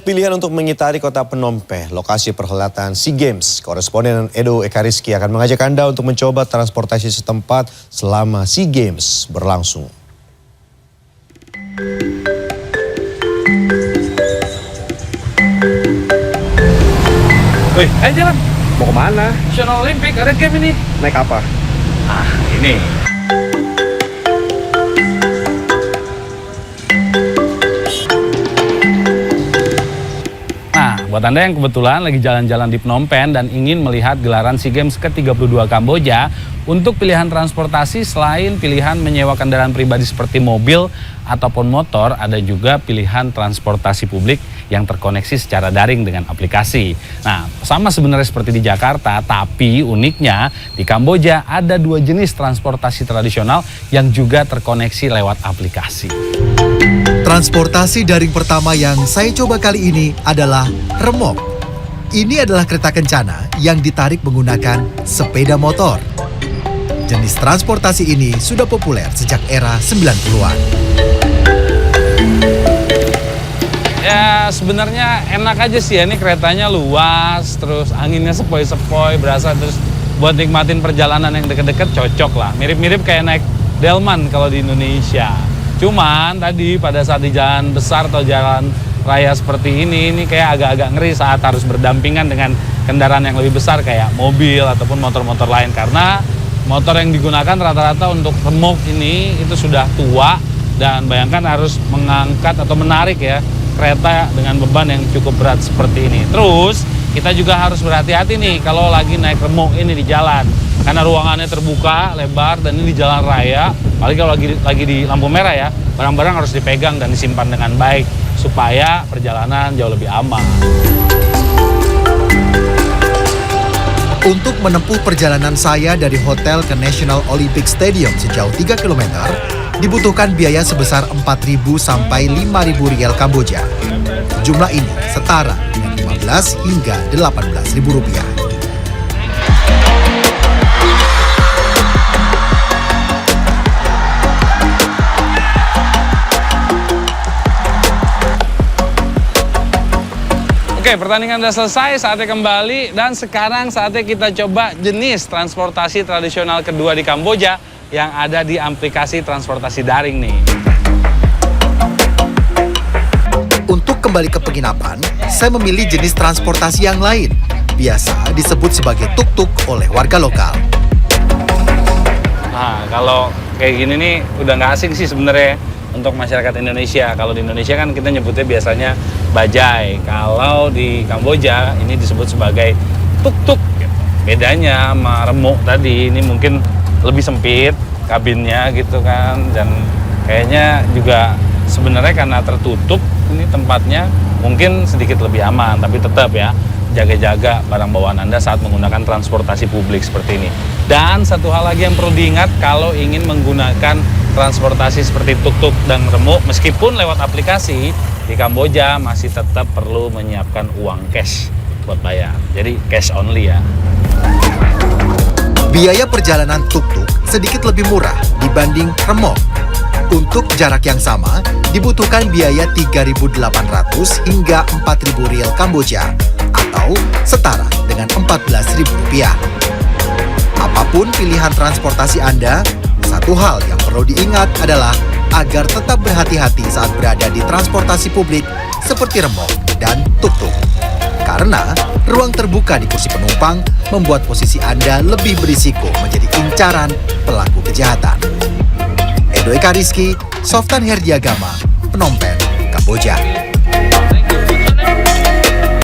pilihan untuk mengitari kota Phnom Penh, lokasi perhelatan SEA Games. Koresponden Edo Ekariski akan mengajak Anda untuk mencoba transportasi setempat selama SEA Games berlangsung. Wih, ayo jalan. Mau kemana? National Olympic, ada game ini. Naik apa? Ini. Nah, buat Anda yang kebetulan lagi jalan-jalan di Phnom Penh dan ingin melihat gelaran SEA Games ke-32 Kamboja, untuk pilihan transportasi selain pilihan menyewa kendaraan pribadi seperti mobil ataupun motor, ada juga pilihan transportasi publik yang terkoneksi secara daring dengan aplikasi. Nah, sama sebenarnya seperti di Jakarta, tapi uniknya di Kamboja ada dua jenis transportasi tradisional yang juga terkoneksi lewat aplikasi. Transportasi daring pertama yang saya coba kali ini adalah remok. Ini adalah kereta kencana yang ditarik menggunakan sepeda motor. Jenis transportasi ini sudah populer sejak era 90-an. Ya sebenarnya enak aja sih ya, ini keretanya luas, terus anginnya sepoi-sepoi, berasa terus buat nikmatin perjalanan yang deket-deket cocok lah. Mirip-mirip kayak naik delman kalau di Indonesia. Cuman tadi pada saat di jalan besar atau jalan raya seperti ini kayak agak-agak ngeri saat harus berdampingan dengan kendaraan yang lebih besar kayak mobil ataupun motor-motor lain. Karena motor yang digunakan rata-rata untuk remok ini itu sudah tua dan bayangkan harus mengangkat atau menarik ya kereta dengan beban yang cukup berat seperti ini. Terus kita juga harus berhati-hati nih kalau lagi naik remok ini di jalan. Karena ruangannya terbuka, lebar, dan ini di jalan raya. Apalagi kalau lagi di lampu merah ya, barang-barang harus dipegang dan disimpan dengan baik supaya perjalanan jauh lebih aman. Untuk menempuh perjalanan saya dari hotel ke National Olympic Stadium sejauh 3 km, dibutuhkan biaya sebesar 4.000 sampai 5.000 rial Kamboja. Jumlah ini setara dengan 15 hingga 18.000 rupiah. Oke, pertandingan sudah selesai, saatnya kembali dan sekarang saatnya kita coba jenis transportasi tradisional kedua di Kamboja yang ada di aplikasi transportasi daring nih. Untuk kembali ke penginapan, saya memilih jenis transportasi yang lain, biasa disebut sebagai tuk-tuk oleh warga lokal. Nah, kalau kayak gini nih udah nggak asing sih sebenarnya untuk masyarakat Indonesia. Kalau di Indonesia kan kita nyebutnya biasanya bajai. Kalau di Kamboja ini disebut sebagai tuk-tuk. Bedanya sama remuk tadi, ini mungkin lebih sempit kabinnya gitu kan. Dan kayaknya juga sebenarnya karena tertutup ini tempatnya mungkin sedikit lebih aman. Tapi tetap ya, jaga-jaga barang bawaan Anda saat menggunakan transportasi publik seperti ini. Dan satu hal lagi yang perlu diingat kalau ingin menggunakan transportasi seperti tuk-tuk dan remuk, meskipun lewat aplikasi, di Kamboja masih tetap perlu menyiapkan uang cash buat bayar. Jadi cash only ya. Biaya perjalanan tuk-tuk sedikit lebih murah dibanding remok. Untuk jarak yang sama, dibutuhkan biaya 3.800 hingga 4.000 rial Kamboja atau setara dengan 14.000 rupiah. Apapun pilihan transportasi Anda, satu hal yang perlu diingat adalah agar tetap berhati-hati saat berada di transportasi publik seperti remok dan tuk-tuk. Karena ruang terbuka di kursi penumpang membuat posisi Anda lebih berisiko menjadi incaran pelaku kejahatan. Edo Ekariski, Softan Herdiagama, Phnom Penh, Kamboja.